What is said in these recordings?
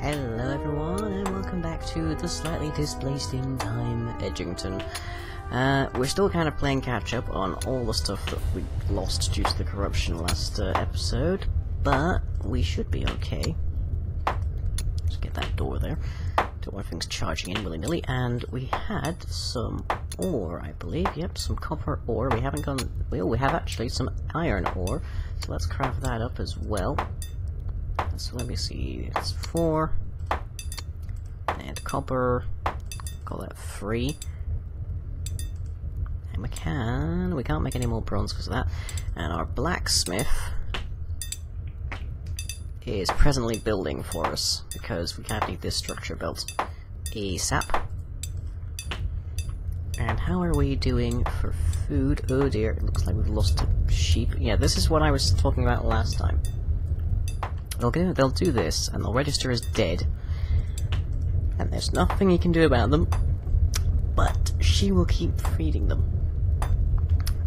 Hello everyone, and welcome back to the slightly displaced in time Edgington. We're still kind of playing catch up on all the stuff that we lost due to the corruption last episode, but we should be okay. Let's get that door there. Don't want things charging in willy-nilly, and we had some ore, I believe. Yep, some copper ore. We haven't gone... Well, we have actually some iron ore, so let's craft that up as well. So let me see, it's 4, and copper, call that 3, and we can't make any more bronze because of that, and our blacksmith is presently building for us, because we can't need this structure built ASAP. And how are we doing for food? Oh dear, it looks like we've lost a sheep. Yeah, this is what I was talking about last time. They'll do this, and they'll register as dead, and there's nothing you can do about them, but she will keep feeding them.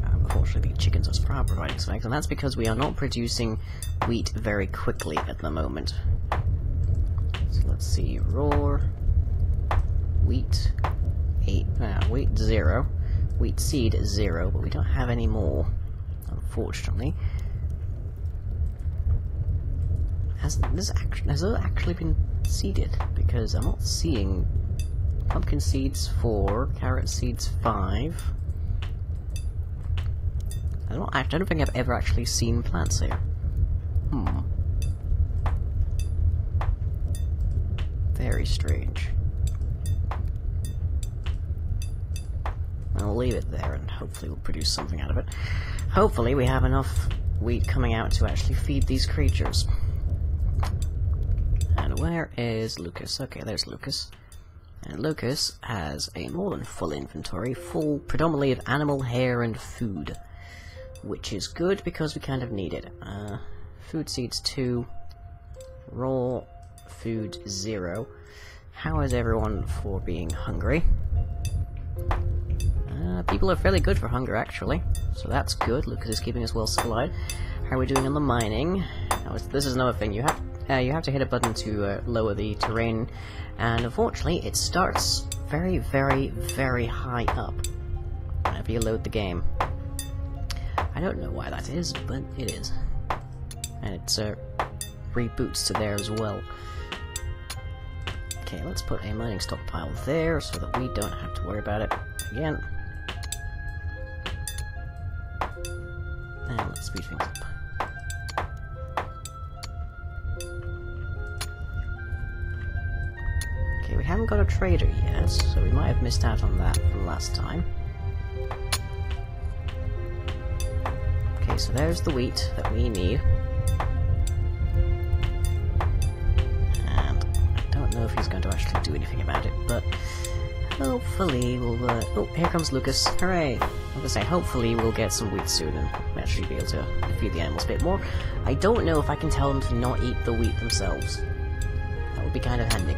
Unfortunately, the chickens are providing some eggs, and that's because we are not producing wheat very quickly at the moment. So let's see, raw, wheat, 8, wheat 0, wheat seed 0, but we don't have any more, unfortunately. Has it actually been seeded? Because I'm not seeing pumpkin seeds 4, carrot seeds 5. I don't think I've ever actually seen plants here. Very strange. I'll leave it there and hopefully we'll produce something out of it. Hopefully we have enough wheat coming out to actually feed these creatures. And where is Lucas? Okay, there's Lucas. And Lucas has a more than full inventory, full predominantly of animal hair and food. Which is good because we kind of need it. Food seeds 2, raw food 0. How is everyone for being hungry? People are fairly good for hunger actually, so that's good. Lucas is keeping us well supplied. How are we doing on the mining? Oh, this is another thing. You have to hit a button to lower the terrain, and unfortunately it starts very, very, very high up whenever you load the game. I don't know why that is, but it is. And it reboots to there as well. Okay, let's put a mining stockpile there so that we don't have to worry about it again. And let's speed things up. Okay, we haven't got a trader yet, so we might have missed out on that from last time. Okay, so there's the wheat that we need. And I don't know if he's going to actually do anything about it, but hopefully we'll... oh, here comes Lucas. Hooray! I'm gonna say, hopefully we'll get some wheat soon and actually be able to feed the animals a bit more. I don't know if I can tell them to not eat the wheat themselves. That would be kind of handy.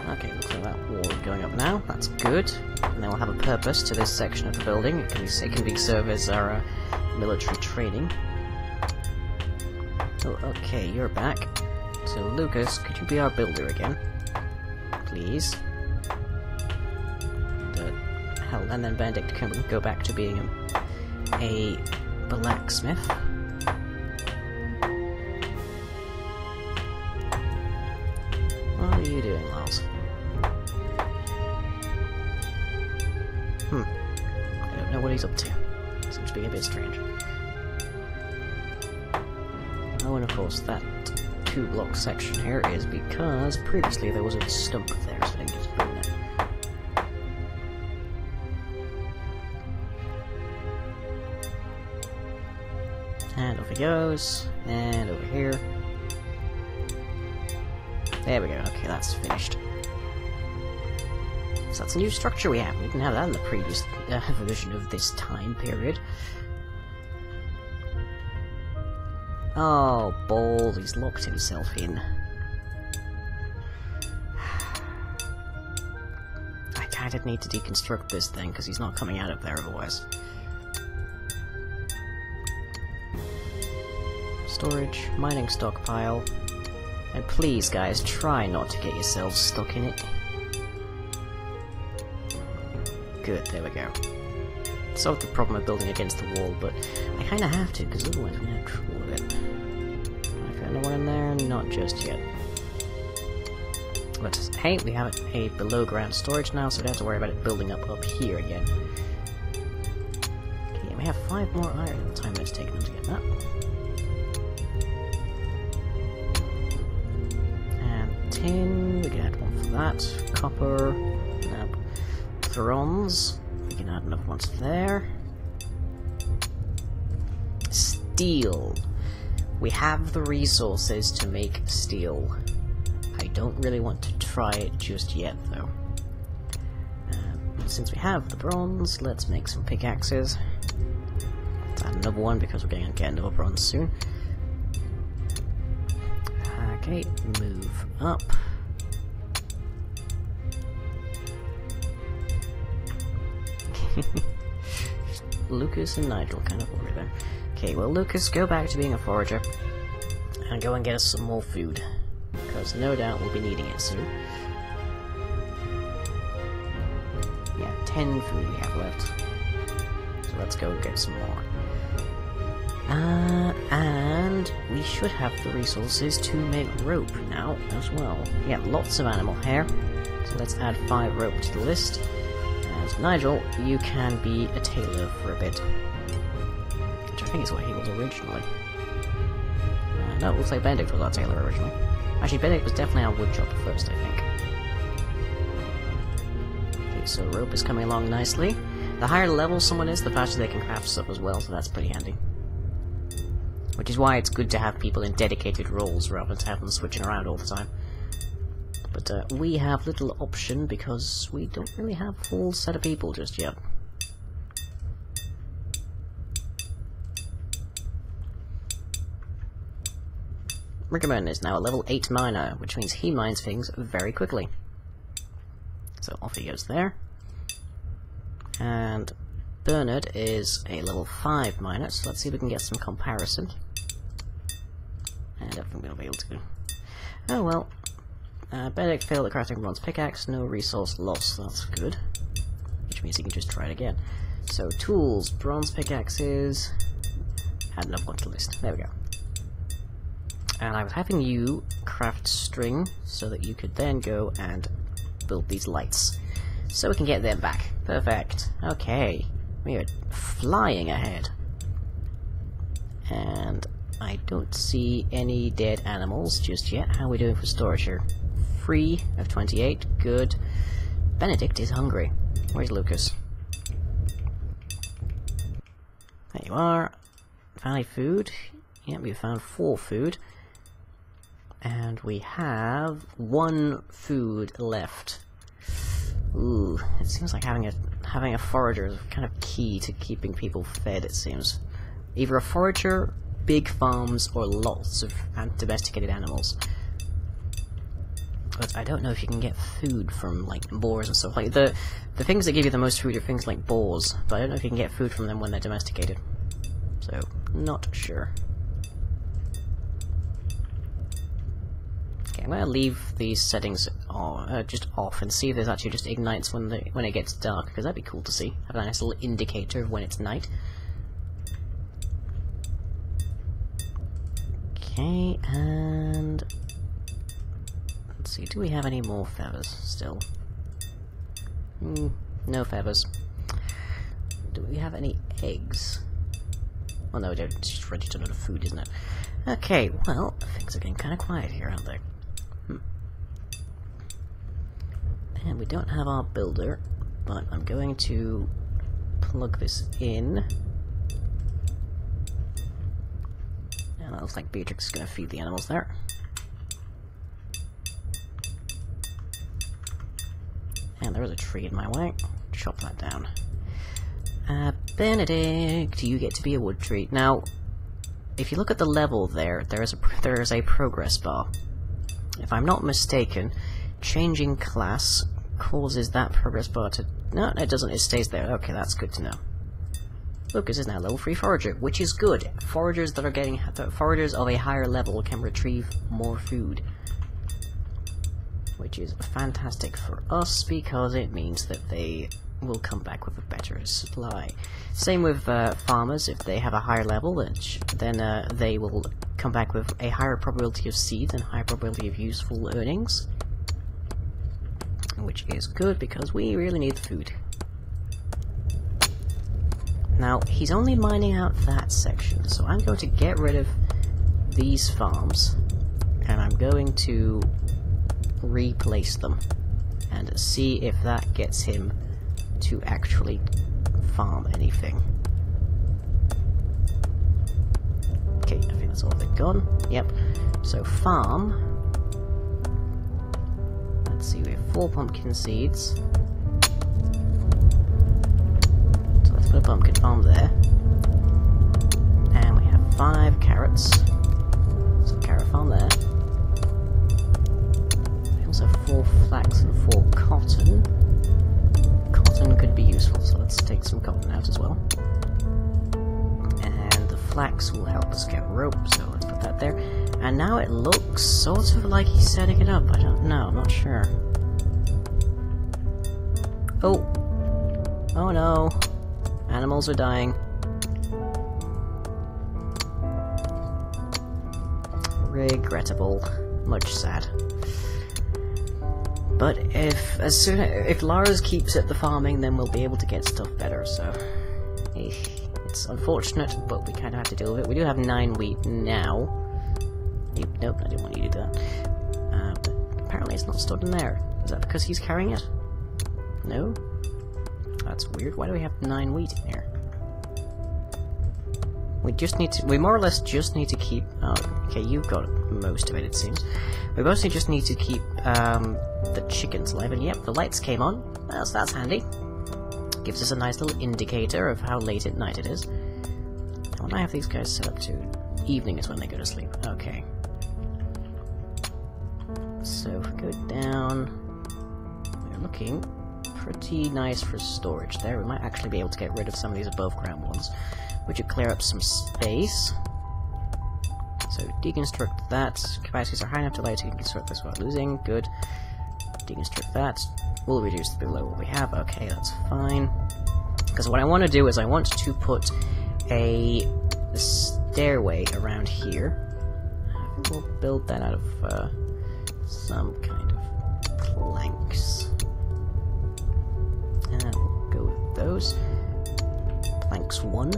Okay, looks like that wall is going up now. That's good. And then we'll have a purpose to this section of the building. It can serve as our military training. Oh, okay, you're back. So, Lucas, could you be our builder again? Please. And then Benedict can go back to being a blacksmith. What are you doing, Miles? I don't know what he's up to. Seems to be a bit strange. Oh, and of course, that 2-block section here is because previously there was a stump there, so I didn't get to bring that. And off he goes, and over here. There we go, okay, that's finished. So that's a new structure we have. We didn't have that in the previous version of this time period. Oh, balls, he's locked himself in. I kind of need to deconstruct this thing, because he's not coming out of there otherwise. storage, mining stockpile, and please guys, try not to get yourselves stuck in it. Good, there we go. Solved the problem of building against the wall, but I kinda have to, because otherwise we're gonna have trouble with it. I found anyone in there? Not just yet. But hey, we have a below ground storage now, so we don't have to worry about it building up here again. Okay, we have 5 more iron. The time it's taken them to get that. And tin, we can add one for that. Copper, nope. Bronze, we can add enough ones there. Steel. We have the resources to make steel. I don't really want to try it just yet, though. Since we have the bronze, let's make some pickaxes. Let's add another one because we're going to get another bronze soon. Okay, move up. Lucas and Nigel kind of over there. Okay, well, Lucas, go back to being a forager and go and get us some more food. Because no doubt we'll be needing it soon. Yeah, 10 food we have left. So let's go get some more. And we should have the resources to make rope now as well. Yeah, lots of animal hair. So let's add 5 rope to the list. And Nigel, you can be a tailor for a bit. Which I think is what he was originally. No, it looks like Benedict was our tailor originally. Actually, Benedict was definitely our woodchopper first, I think. Okay, so rope is coming along nicely. The higher level someone is, the faster they can craft stuff as well, so that's pretty handy. Which is why it's good to have people in dedicated roles rather than to have them switching around all the time. But we have little option because we don't really have a full set of people just yet. Riggerman is now a level 8 miner, which means he mines things very quickly. So off he goes there. And Bernard is a level 5 miner, so let's see if we can get some comparison. And I don't think we'll be able to. Oh well. Benedict failed at crafting bronze pickaxe, no resource loss, that's good. Which means he can just try it again. So tools, bronze pickaxes, add another one to the list. There we go. And I was having you craft string so that you could then go and build these lights. So we can get them back. Perfect. Okay. We are flying ahead. And I don't see any dead animals just yet. How are we doing for storage here? 3 of 28. Good. Benedict is hungry. Where's Lucas? There you are. Found food. Yeah, we found 4 food. And we have 1 food left. Ooh, it seems like having a forager is kind of key to keeping people fed, it seems. Either a forager, big farms, or lots of domesticated animals. But I don't know if you can get food from, like, boars and stuff. Like, the things that give you the most food are things like boars, but I don't know if you can get food from them when they're domesticated. So, not sure. Okay, I'm going to leave these settings just off and see if this actually just ignites when it gets dark, because that'd be cool to see. Have a nice little indicator of when it's night. Okay, and let's see, do we have any more feathers still? No feathers. Do we have any eggs? Well, no, it's just registered under food, isn't it? Okay, well, things are getting kind of quiet here, aren't they? And we don't have our builder, but I'm going to plug this in. And it looks like Beatrix is going to feed the animals there. And there is a tree in my way. Chop that down. Benedict, you get to be a wood tree. Now, if you look at the level there, there is a progress bar. If I'm not mistaken, changing class causes that progress bar to... No, it doesn't, it stays there. Okay, that's good to know. Lucas is now level 3 forager, which is good. Foragers that are getting foragers of a higher level can retrieve more food, which is fantastic for us because it means that they will come back with a better supply. Same with farmers. If they have a higher level, then they will come back with a higher probability of seeds and higher probability of useful earnings, which is good because we really need the food. Now, he's only mining out that section, so I'm going to get rid of these farms, and I'm going to replace them, and see if that gets him to actually farm anything. Okay, I think that's all they've gone. Yep. So, farm. Let's see, we have 4 pumpkin seeds. Put a pumpkin farm there. And we have 5 carrots. So carrot farm there. We also have 4 flax and 4 cotton. Cotton could be useful, so let's take some cotton out as well. And the flax will help us get rope, so let's put that there. And now it looks sort of like he's setting it up. I don't know, I'm not sure. Oh! Oh no! Animals are dying. Regrettable. Much sad. But if Lars keeps at the farming, then we'll be able to get stuff better, so... It's unfortunate, but we kind of have to deal with it. We do have 9 wheat now. Nope, I didn't want you to do that. But apparently it's not stored in there. Is that because he's carrying it? No? That's weird. Why do we have 9 wheat in here? We just need to... We more or less just need to keep... Oh, okay, you've got most of it, it seems. We mostly just need to keep the chickens alive. And yep, the lights came on. Well, so that's handy. Gives us a nice little indicator of how late at night it is. I want to have these guys set up to... Evening is when they go to sleep. Okay. So, if we go down... We're looking... pretty nice for storage there. We might actually be able to get rid of some of these above ground ones, which would clear up some space. So deconstruct that. Capacities are high enough to allow you to deconstruct this without losing. Good. Deconstruct that. We'll reduce below what we have. Okay, that's fine. Because what I want to do is I want to put a stairway around here. I think we'll build that out of some kind of planks. And we'll go with those. Planks 1.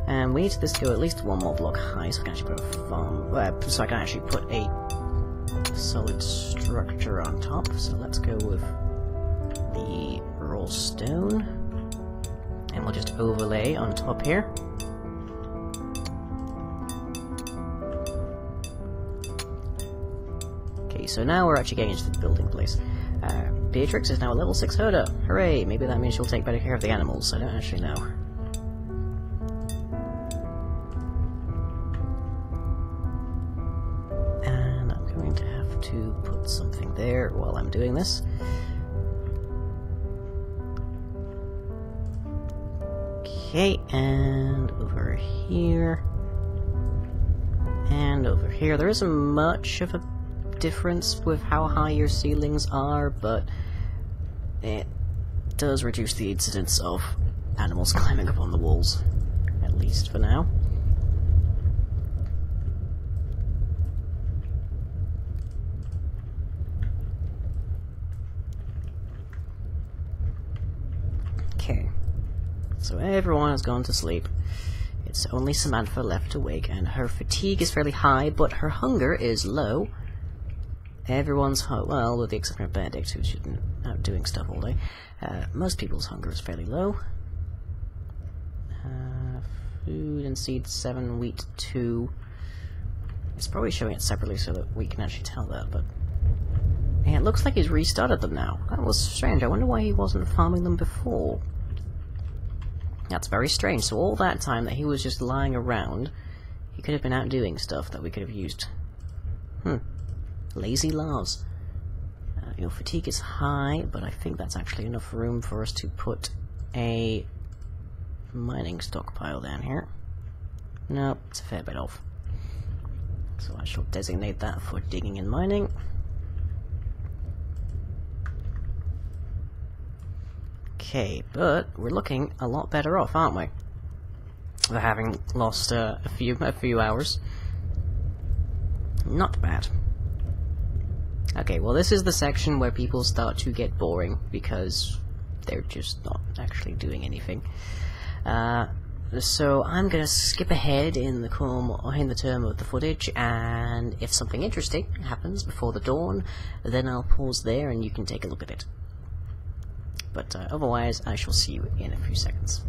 And we need this to go at least 1 more block high, so I can actually put a farm. So I can actually put a solid structure on top. So let's go with the raw stone. And we'll just overlay on top here. Okay, so now we're actually getting into the building place. Beatrix is now a level 6 herder. Hooray! Maybe that means she'll take better care of the animals. I don't actually know. And I'm going to have to put something there while I'm doing this. Okay, and over here. And over here. There isn't much of a difference with how high your ceilings are, but it does reduce the incidence of animals climbing up on the walls, at least for now. Okay, so everyone has gone to sleep. It's only Samantha left awake, and her fatigue is fairly high, but her hunger is low. Everyone's well, with the exception of Benedict, who's out doing stuff all day. Most people's hunger is fairly low. Food and seeds 7, wheat 2. It's probably showing it separately so that we can actually tell that, but... And it looks like he's restarted them now. That was strange. I wonder why he wasn't farming them before. That's very strange. So all that time that he was just lying around, he could have been out doing stuff that we could have used. Lazy Lars. Your fatigue is high, but I think that's actually enough room for us to put a mining stockpile down here? Nope, it's a fair bit off. So I shall designate that for digging and mining. Okay, but we're looking a lot better off, aren't we? For having lost a few hours. Not bad. Okay, well this is the section where people start to get boring because they're just not actually doing anything. So I'm gonna skip ahead in the term of the footage, and if something interesting happens before the dawn, then I'll pause there and you can take a look at it. But otherwise, I shall see you in a few seconds.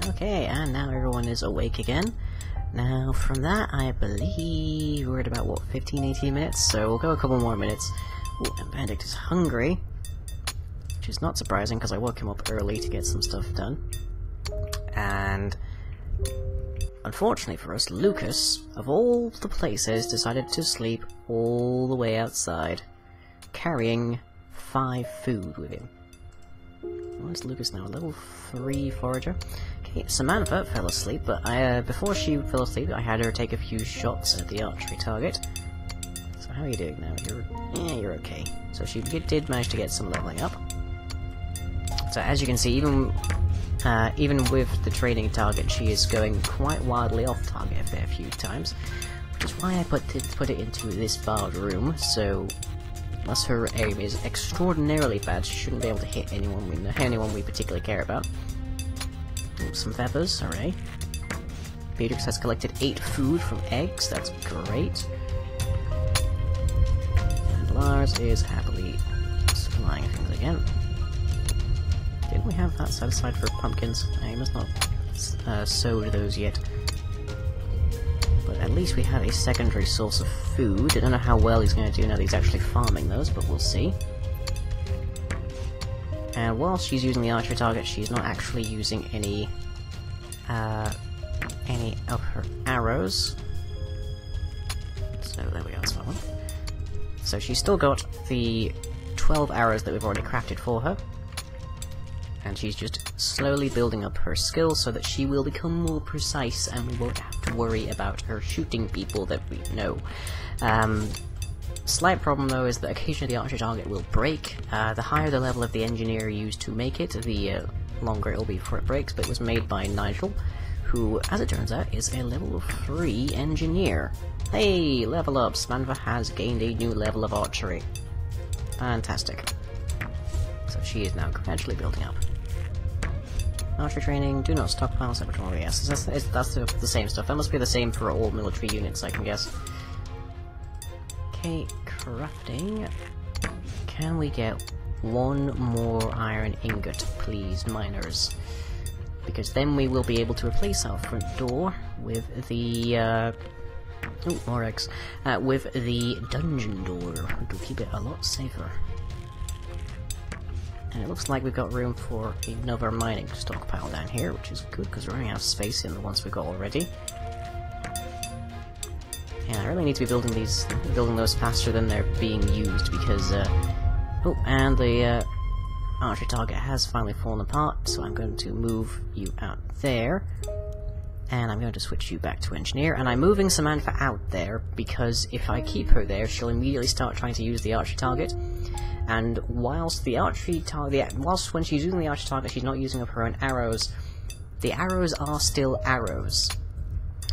Okay, and now everyone is awake again. Now, from that, I believe we're at about, what, 15-18 minutes? So we'll go a couple more minutes. Ooh, and Benedict is hungry, which is not surprising, because I woke him up early to get some stuff done. And unfortunately for us, Lucas, of all the places, decided to sleep all the way outside, carrying 5 food with him. Where's Lucas now? A level 3 forager? Okay, Samantha fell asleep, but before she fell asleep, I had her take a few shots at the archery target. So how are you doing now? You're okay. So she did manage to get some leveling up. So as you can see, even with the training target, she is going quite wildly off target a fair few times, which is why I put it into this barred room. So unless her aim is extraordinarily bad, she shouldn't be able to hit anyone we particularly care about. Ooh, some feathers, alright. Beatrix has collected 8 food from eggs, that's great. And Lars is happily supplying things again. Didn't we have that set aside for pumpkins? I must not sowed those yet. But at least we have a secondary source of food. I don't know how well he's going to do now that he's actually farming those, but we'll see. And while she's using the archery target, she's not actually using any of her arrows. So there we go, that's that one. So she's still got the 12 arrows that we've already crafted for her. And she's just slowly building up her skills so that she will become more precise and we won't have to worry about her shooting people that we know. Slight problem though is that occasionally the archer target will break. The higher the level of the engineer used to make it, the longer it will be before it breaks, but it was made by Nigel, who, as it turns out, is a level 3 engineer. Hey, level up! Samantha has gained a new level of archery. Fantastic. So she is now gradually building up. Archery training, do not stockpile saboteur, yes. That's the same stuff. That must be the same for all military units, I can guess. Okay, crafting. Can we get one more iron ingot, please, miners? because then we will be able to replace our front door with the oh, more eggs. With the dungeon door to keep it a lot safer. And it looks like we've got room for another mining stockpile down here, which is good because we're running out of space in the ones we've got already. Yeah, I really need to be building those faster than they're being used because oh, and the archer target has finally fallen apart, so I'm going to move you out there. And I'm going to switch you back to engineer, and I'm moving Samantha out there because if I keep her there, she'll immediately start trying to use the archer target. And whilst when she's using the archer target, she's not using up her own arrows. The arrows are still arrows,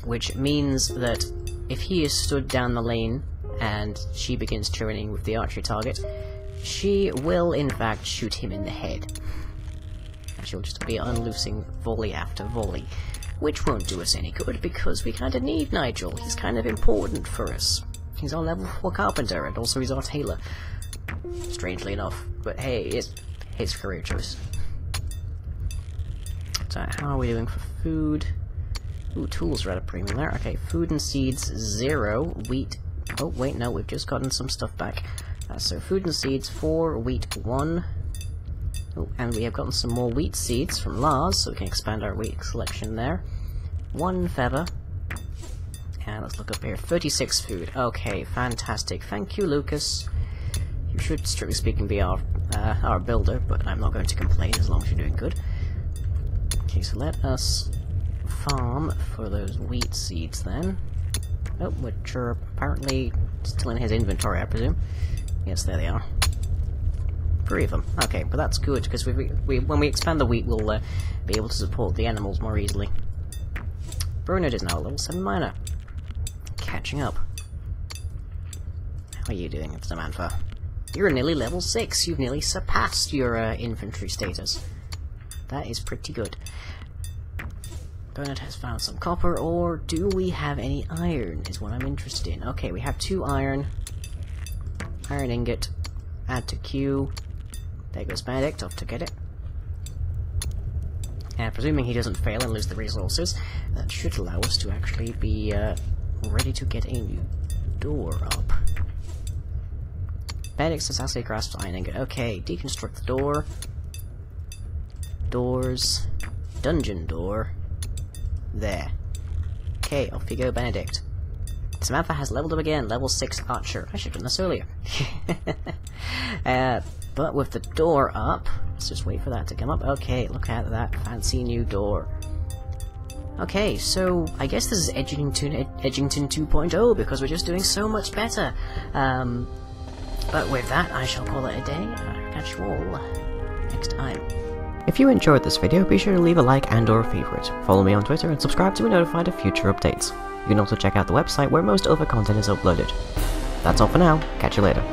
which means that if he is stood down the lane and she begins turning with the archery target, she will in fact shoot him in the head. And she'll just be unloosing volley after volley, which won't do us any good because we kind of need Nigel. He's kind of important for us. He's our level 4 carpenter and also he's our tailor. Strangely enough, but hey, it's his career choice. So how are we doing for food? Ooh, tools are at a premium there. Okay, food and seeds 0, wheat. Oh wait, no, we've just gotten some stuff back. So food and seeds 4, wheat 1. Oh, and we have gotten some more wheat seeds from Lars, so we can expand our wheat selection there. 1 feather. And let's look up here. 36 food. Okay, fantastic. Thank you, Lucas. You should, strictly speaking, be our builder, but I'm not going to complain as long as you're doing good. Okay, so let us farm for those wheat seeds then. Oh, which are apparently still in his inventory, I presume. Yes, there they are. 3 of them. Okay, but that's good, because when we expand the wheat, we'll be able to support the animals more easily. Bernard is now a level 7 miner. Catching up. How are you doing, Samantha? You're nearly level 6. You've nearly surpassed your infantry status. That is pretty good. Bernard has found some copper, or do we have any iron, is what I'm interested in. Okay, we have 2 iron. Iron ingot. Add to queue. There goes Benedict, off to get it. And presuming he doesn't fail and lose the resources, that should allow us to actually be ready to get a new door up. Benedict successfully grasped iron ingot. Okay, deconstruct the door. Doors. Dungeon door. There. Okay, off you go, Benedict. Samantha has leveled up again, level 6 archer. I should have done this earlier. But with the door up, let's just wait for that to come up. Okay, look at that fancy new door. Okay, so I guess this is Edgington 2.0 because we're just doing so much better. But with that, I shall call it a day. I'll catch you all next time. If you enjoyed this video, be sure to leave a like and or a favourite. Follow me on Twitter and subscribe to be notified of future updates. You can also check out the website where most other content is uploaded. That's all for now. Catch you later.